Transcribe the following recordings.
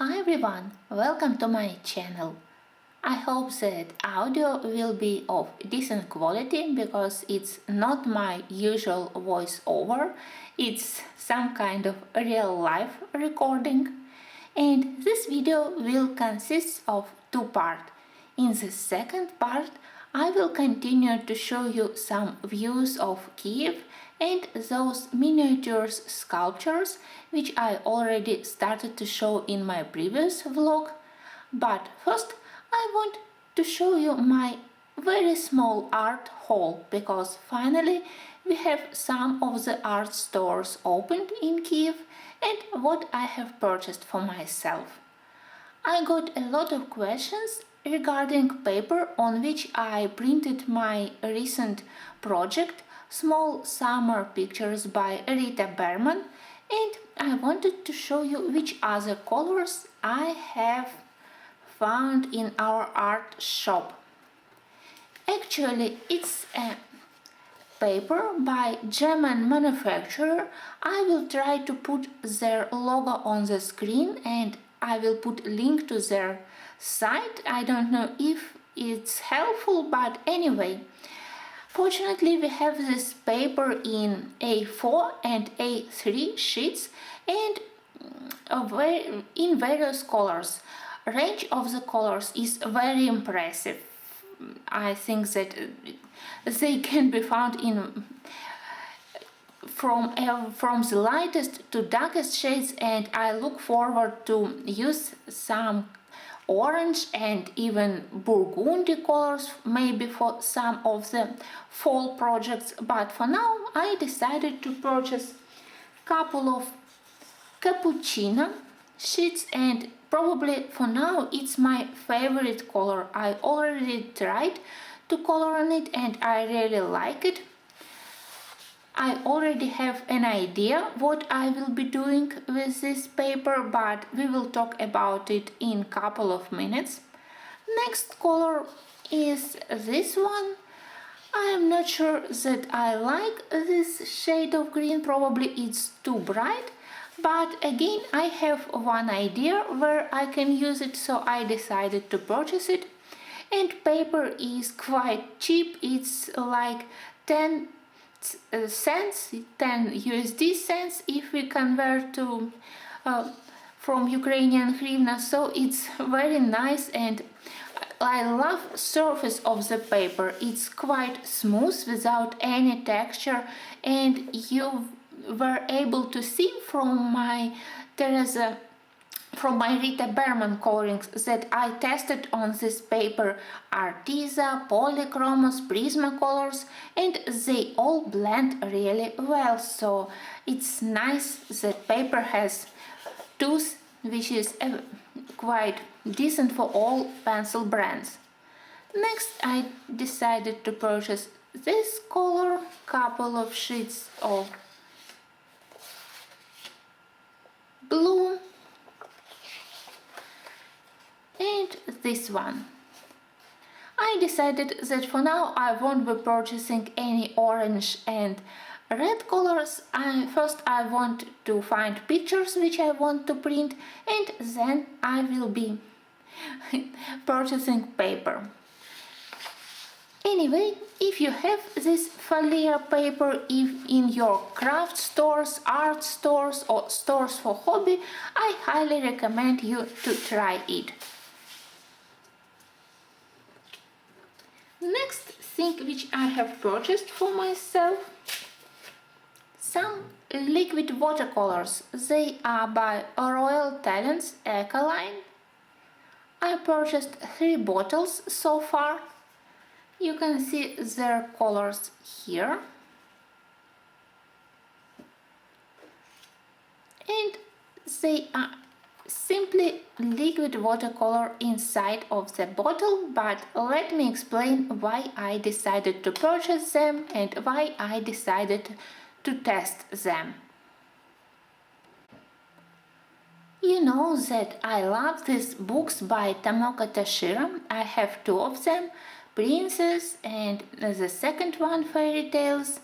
Hi everyone, welcome to my channel. I hope that audio will be of decent quality because it's not my usual voiceover, it's some kind of real life recording. And this video will consist of two parts. In the second part, I will continue to show you some views of Kiev and those miniatures sculptures which I already started to show in my previous vlog. But first I want to show you my very small art haul because finally we have some of the art stores opened in Kiev and what I have purchased for myself. I got a lot of questions regarding paper on which I printed my recent project, Small Summer Pictures by Rita Berman, and I wanted to show you which other colors I have found in our art shop. Actually, it's a paper by German manufacturer. I will try to put their logo on the screen and I will put a link to their site. I don't know if it's helpful, but anyway. Fortunately, we have this paper in A4 and A3 sheets and in various colors. Range of the colors is very impressive. I think that they can be found in from the lightest to darkest shades, and I look forward to use some orange and even burgundy colors maybe for some of the fall projects, but for now I decided to purchase a couple of cappuccino sheets, and probably for now it's my favorite color. I already tried to color on it and I really like it. I already have an idea what I will be doing with this paper, but we will talk about it in a couple of minutes. Next color is this one. I am not sure that I like this shade of green, probably it's too bright, but again I have one idea where I can use it, so I decided to purchase it. And paper is quite cheap, it's like 10 cents, 10 USD cents if we convert to from Ukrainian hryvnia, so it's very nice and I love surface of the paper. It's quite smooth without any texture, and you were able to see from my Rita Berman colorings that I tested on this paper Arteza, Polychromos, Prismacolors, and they all blend really well, so it's nice that paper has tooth which is quite decent for all pencil brands. Next I decided to purchase this color, couple of sheets of blue and this one. I decided that for now I won't be purchasing any orange and red colors. First I want to find pictures which I want to print, and then I will be purchasing paper. Anyway, if you have this foliar paper in your craft stores, art stores or stores for hobby, I highly recommend you to try it. Next thing which I have purchased for myself, some liquid watercolors. They are by Royal Talents Ecoline. I purchased 3 bottles so far. You can see their colors here. And they are simply liquid watercolor inside of the bottle, but let me explain why I decided to purchase them and why I decided to test them. You know that I love these books by Tomoka Tashiro. I have 2 of them, Princess and the second one, Fairy Tales.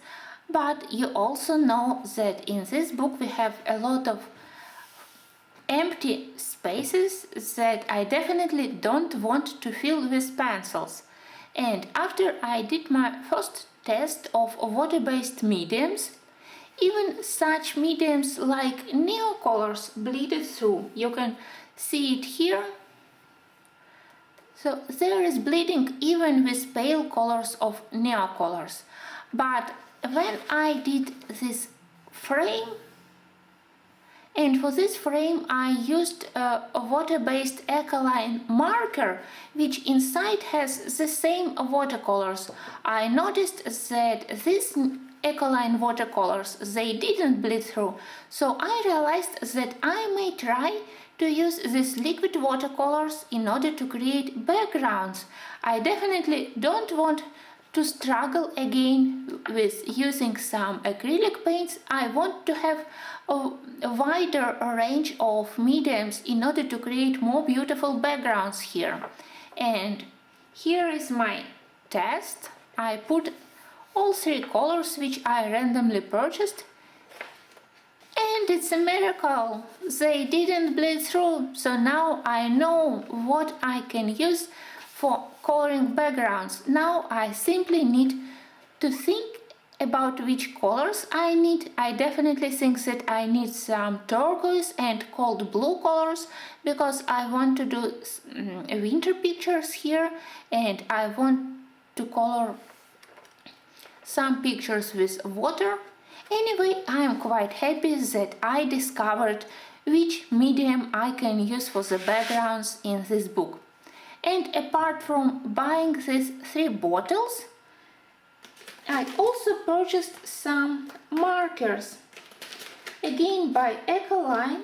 But you also know that in this book we have a lot of empty spaces that I definitely don't want to fill with pencils. And after I did my first test of water-based mediums, even such mediums like neocolors bleeded through. You can see it here. So there is bleeding even with pale colors of neocolors. But when I did this frame, and for this frame I used a water-based alkaline marker which inside has the same watercolors. I noticed that these alkaline watercolors, they didn't bleed through, so I realized that I may try to use these liquid watercolors in order to create backgrounds. I definitely don't want to struggle again with using some acrylic paints. I want to have a wider range of mediums in order to create more beautiful backgrounds here. And here is my test. I put all three colors which I randomly purchased, and it's a miracle. They didn't bleed through, so now I know what I can use for coloring backgrounds. Now I simply need to think about which colors I need. I definitely think that I need some turquoise and cold blue colors because I want to do winter pictures here, and I want to color some pictures with water. Anyway, I am quite happy that I discovered which medium I can use for the backgrounds in this book. And apart from buying these 3 bottles, I also purchased some markers, again by Alkaline.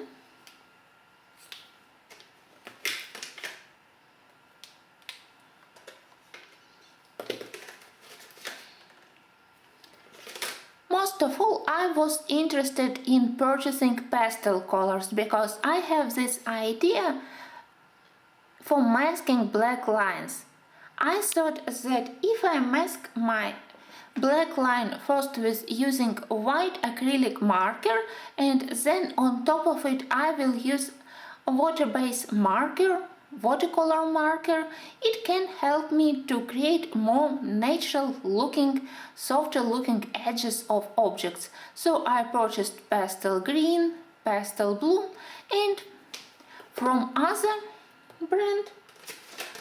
Most of all, I was interested in purchasing pastel colors because I have this idea for masking black lines. I thought that if I mask my black line first with using a white acrylic marker, and then on top of it I will use a water-based marker, watercolor marker, it can help me to create more natural looking, softer looking edges of objects. So I purchased pastel green, pastel blue, and from other brand,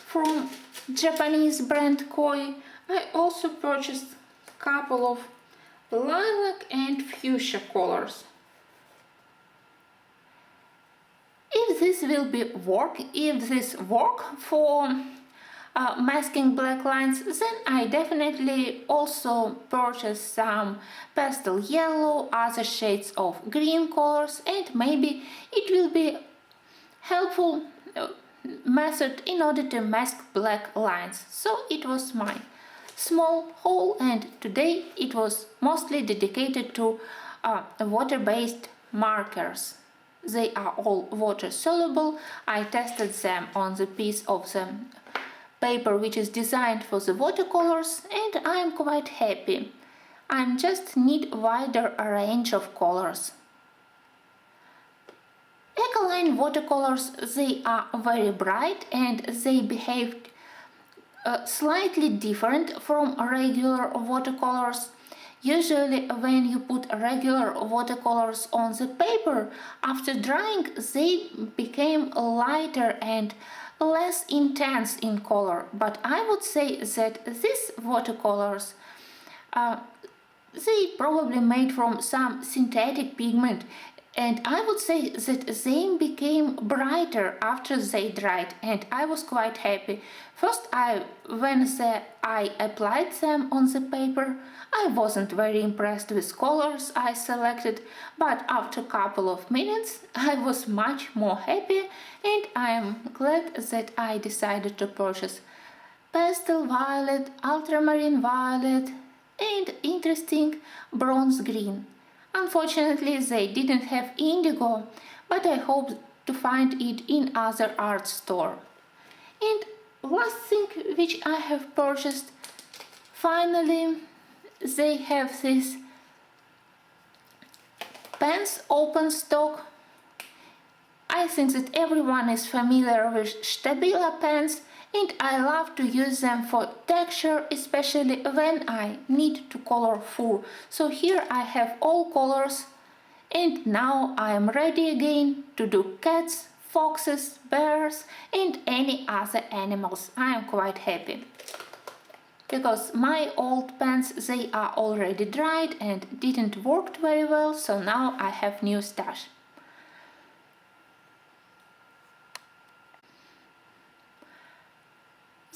from Japanese brand Koi, I also purchased a couple of lilac and fuchsia colors. If this work for masking black lines, then I definitely also purchase some pastel yellow, other shades of green colors, and maybe it will be helpful method in order to mask black lines. So it was my small haul, and today it was mostly dedicated to water-based markers. They are all water soluble. I tested them on the piece of the paper which is designed for the watercolors, and I am quite happy. I just need wider range of colors. Alkaline watercolors, they are very bright and they behave slightly different from regular watercolors. Usually when you put regular watercolors on the paper, after drying they became lighter and less intense in color. But I would say that these watercolors, they probably made from some synthetic pigment, and I would say that they became brighter after they dried, and I was quite happy. First, when I applied them on the paper, I wasn't very impressed with colors I selected, but after a couple of minutes I was much more happy, and I am glad that I decided to purchase pastel violet, ultramarine violet, and interesting bronze green. Unfortunately, they didn't have indigo, but I hope to find it in other art store. And last thing which I have purchased, finally, they have this pens open stock. I I think that everyone is familiar with Stabila pens, and I love to use them for texture, especially when I need to color fur. So here I have all colors, and now I am ready again to do cats, foxes, bears and any other animals. I am quite happy. Because my old pens, they are already dried and didn't work very well, so now I have new stash.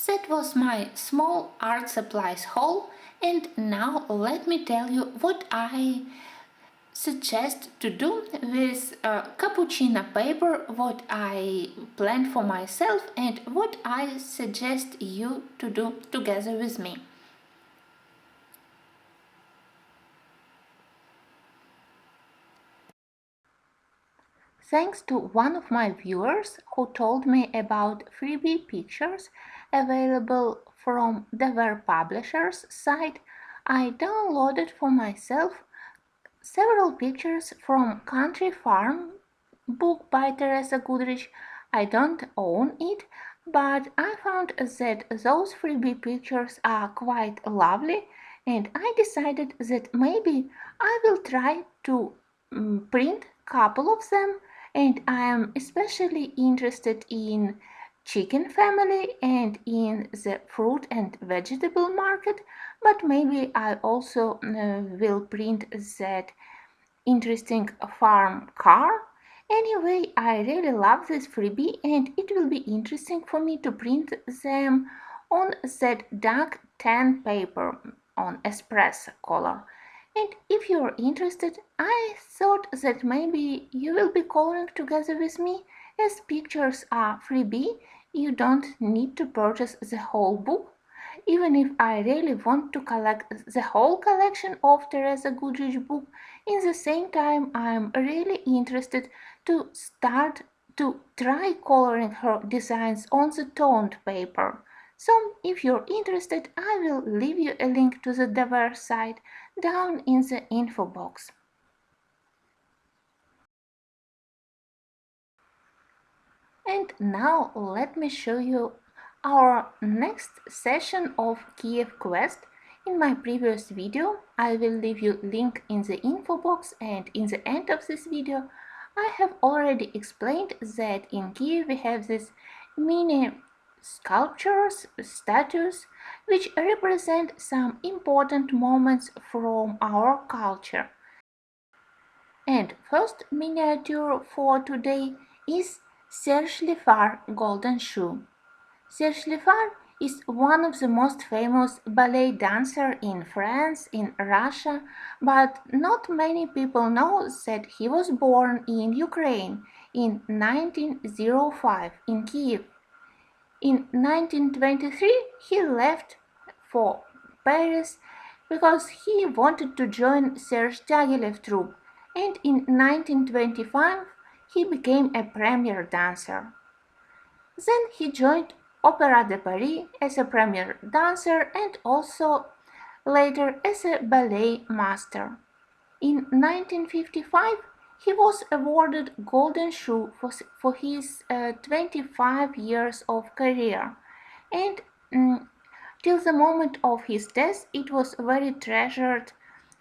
That was my small art supplies haul, and now let me tell you what I suggest to do with cappuccino paper, what I planned for myself and what I suggest you to do together with me. Thanks to one of my viewers who told me about Freebie pictures available from the Livre publisher's site, I downloaded for myself several pictures from Country Farm book by Teresa Goodrich. I don't own it, but I found that those Freebie pictures are quite lovely, and I decided that maybe I will try to print a couple of them, and I am especially interested in chicken family and in the fruit and vegetable market, but maybe I also will print that interesting farm car. Anyway, I really love this freebie and it will be interesting for me to print them on that dark tan paper on espresso color. And if you're interested, I thought that maybe you will be coloring together with me. As pictures are freebie, you don't need to purchase the whole book. Even if I really want to collect the whole collection of Teresa Goodrich book, in the same time I'm really interested to start to try coloring her designs on the toned paper. So if you're interested, I will leave you a link to the Livre site down in the info box. And now let me show you our next session of Kiev Quest. In my previous video, I will leave you link in the info box, and in the end of this video, I have already explained that in Kiev we have these mini sculptures, statues, which represent some important moments from our culture. And first miniature for today is Serge Lifar Golden Shoe. Serge Lifar is one of the most famous ballet dancers in France, in Russia, but not many people know that he was born in Ukraine in 1905 in Kiev. In 1923 he left for Paris because he wanted to join Serge Diaghilev troupe, and in 1925 he became a premier dancer. Then he joined Opéra de Paris as a premier dancer and also later as a ballet master. In 1955 he was awarded Golden Shoe for his 25 years of career, and till the moment of his death it was a very treasured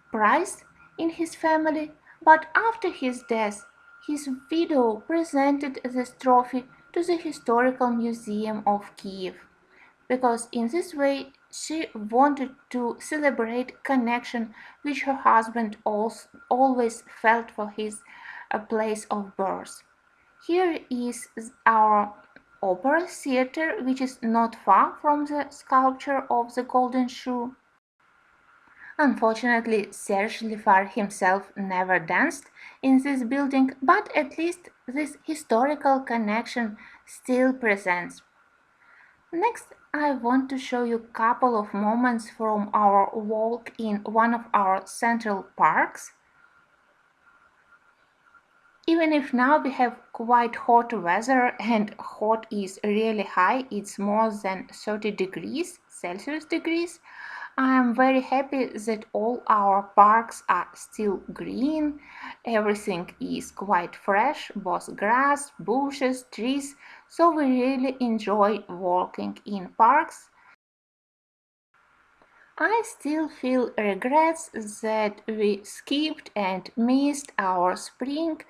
prize in his family, but after his death his widow presented this trophy to the Historical Museum of Kiev, because in this way she wanted to celebrate connection which her husband always felt for his place of birth. Here is our opera theater, which is not far from the sculpture of the Golden Shoe. Unfortunately, Serge Lifar himself never danced in this building, but at least this historical connection still presents. Next, I want to show you a couple of moments from our walk in one of our central parks. Even if now we have quite hot weather, and hot is really high, it's more than 30 degrees Celsius degrees, I am very happy that all our parks are still green. Everything is quite fresh, both grass, bushes, trees, so we really enjoy walking in parks. I still feel regrets that we skipped and missed our spring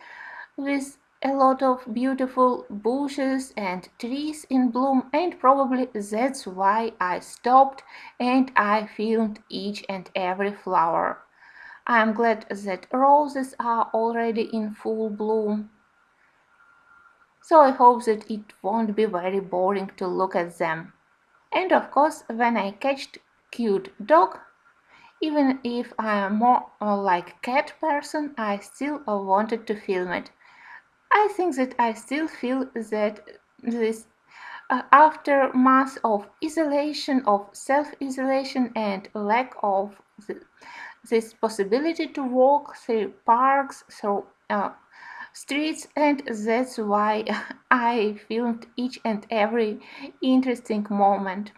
with a lot of beautiful bushes and trees in bloom, and probably that's why I stopped and I filmed each and every flower. I'm glad that roses are already in full bloom, so I hope that it won't be very boring to look at them. And of course, when I catched cute dog, even if I am more like cat person, I still wanted to film it. I think that I still feel that this aftermath of isolation, of self-isolation, and lack of this possibility to walk through parks, through streets, and that's why I filmed each and every interesting moment.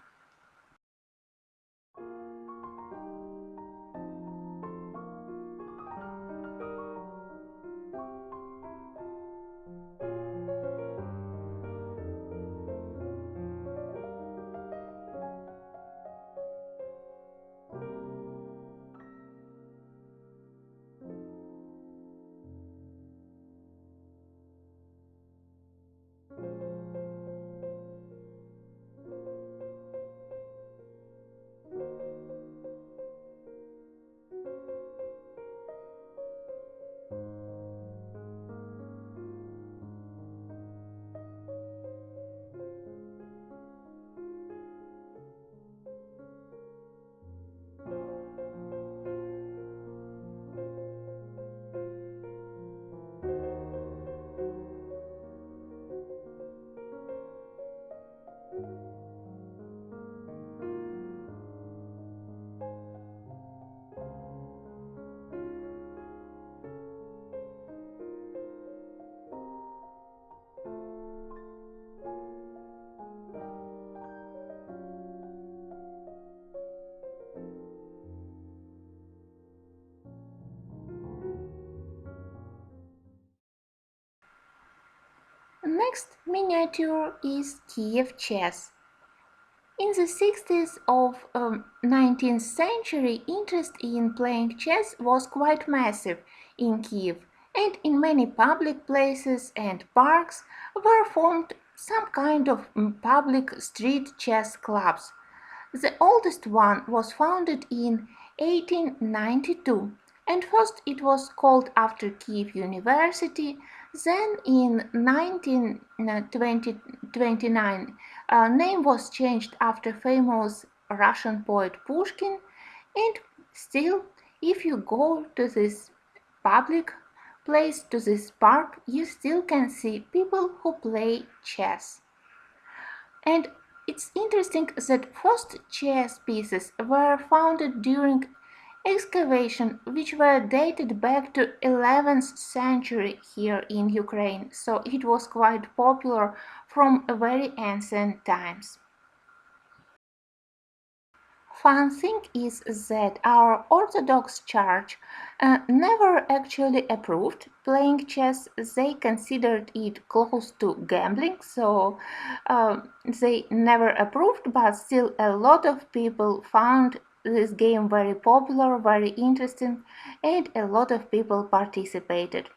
Next miniature is Kiev chess. In the 60s of 19th century, interest in playing chess was quite massive in Kiev, and in many public places and parks were formed some kind of public street chess clubs. The oldest one was founded in 1892, and first it was called after Kiev University, then in 1929 name was changed after famous Russian poet Pushkin, and still if you go to this public place, to this park, you still can see people who play chess. And it's interesting that first chess pieces were found during excavation which were dated back to 11th century here in Ukraine, so it was quite popular from very ancient times. Fun thing is that our Orthodox Church never actually approved playing chess. They considered it close to gambling, so they never approved, but still a lot of people found this game very popular, very interesting, and a lot of people participated.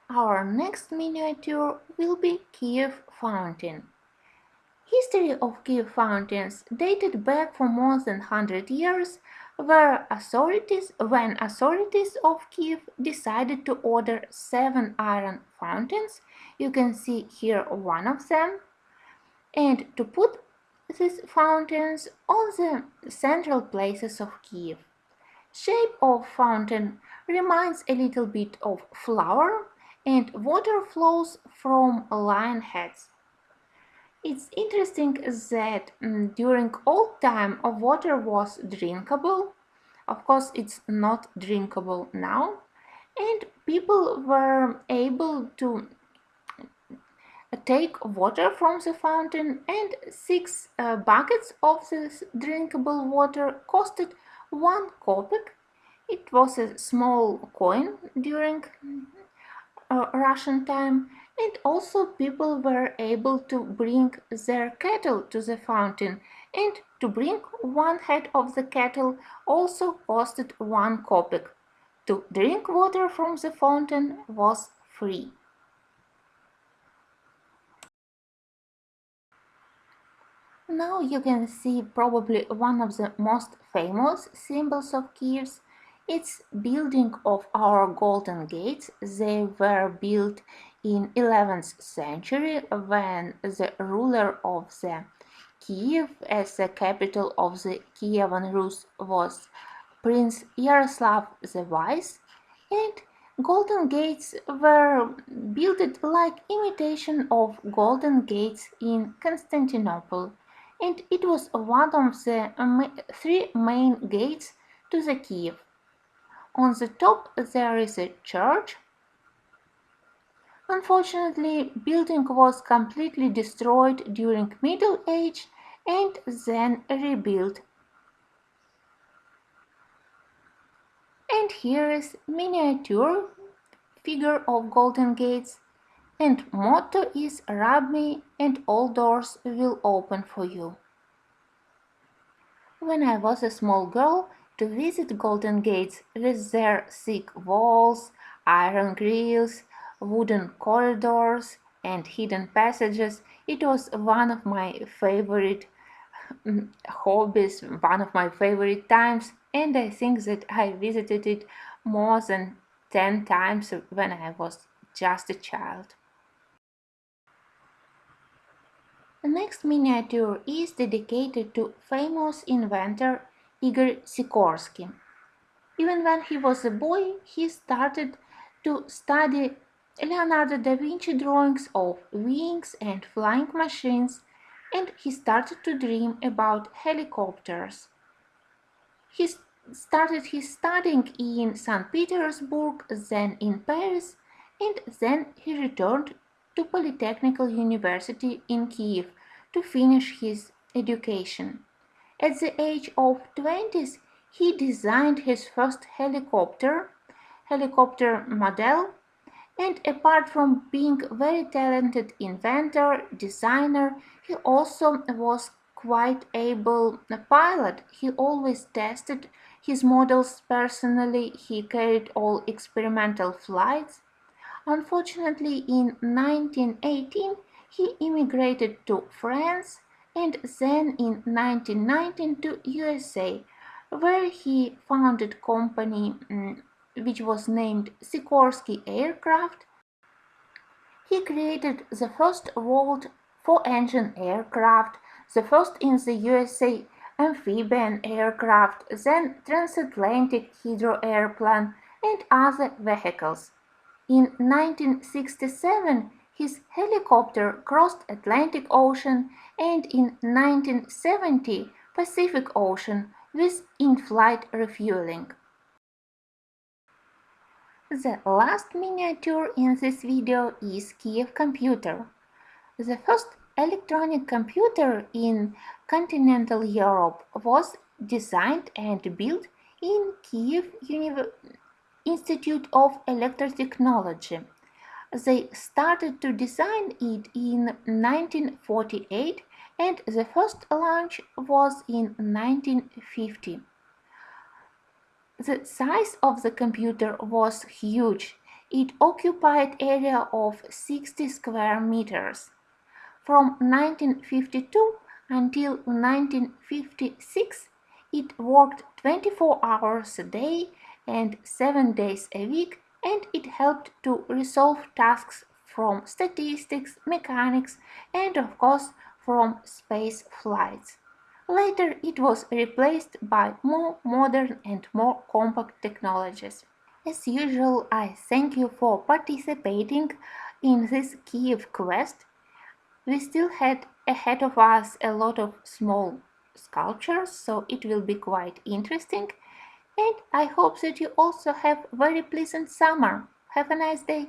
Our next miniature will be Kiev Fountain. History of Kiev fountains dated back for more than 100 years, when authorities of Kiev decided to order 7 iron fountains. You can see here one of them, and to put these fountains on the central places of Kiev. Shape of fountain reminds a little bit of flower, and water flows from lion heads. It's interesting that during old time water was drinkable. Of course, it's not drinkable now, and people were able to take water from the fountain, and 6 buckets of this drinkable water costed 1 kopeck. It was a small coin during Russian time, and also people were able to bring their cattle to the fountain, and to bring one head of the cattle also costed 1 kopeck. To drink water from the fountain was free. Now you can see probably one of the most famous symbols of Kiev. It's building of our golden gates. They were built in 11th century when the ruler of the Kiev as the capital of the Kievan Rus was Prince Yaroslav the Wise, and golden gates were built like imitation of golden gates in Constantinople, and it was one of the 3 main gates to the Kiev. On the top there is a church. Unfortunately, building was completely destroyed during Middle Age and then rebuilt. And here is miniature figure of golden gates, and motto is rub me and all doors will open for you. When I was a small girl, to visit golden gates with their thick walls, iron grills, wooden corridors and hidden passages, it was one of my favorite hobbies, one of my favorite times, and I think that I visited it more than 10 times when I was just a child. The next miniature is dedicated to famous inventor Igor Sikorsky. Even when he was a boy, he started to study Leonardo da Vinci drawings of wings and flying machines, and he started to dream about helicopters. He started his studying in St. Petersburg, then in Paris, and then he returned to Polytechnical University in Kiev to finish his education. At the age of 20s, he designed his first helicopter model, and apart from being a very talented inventor, designer, he also was quite able a pilot. He always tested his models personally, he carried all experimental flights. Unfortunately, in 1918, he immigrated to France and then in 1919 to USA, where he founded company which was named Sikorsky Aircraft. He created the first world 4-engine aircraft, the first in the USA amphibian aircraft, then transatlantic hydroairplane and other vehicles. In 1967, his helicopter crossed Atlantic Ocean, and in 1970 Pacific Ocean with in-flight refueling. The last miniature in this video is Kiev Computer. The first electronic computer in continental Europe was designed and built in Kiev Institute of Electrotechnology. They started to design it in 1948 and the first launch was in 1950. The size of the computer was huge. It occupied area of 60 square meters. From 1952 until 1956, it worked 24 hours a day and 7 days a week, and it helped to resolve tasks from statistics, mechanics, and of course from space flights. Later, it was replaced by more modern and more compact technologies. As usual, I thank you for participating in this Kiev Quest. We still had ahead of us a lot of small sculptures, so it will be quite interesting. And I hope that you also have very pleasant summer. Have a nice day.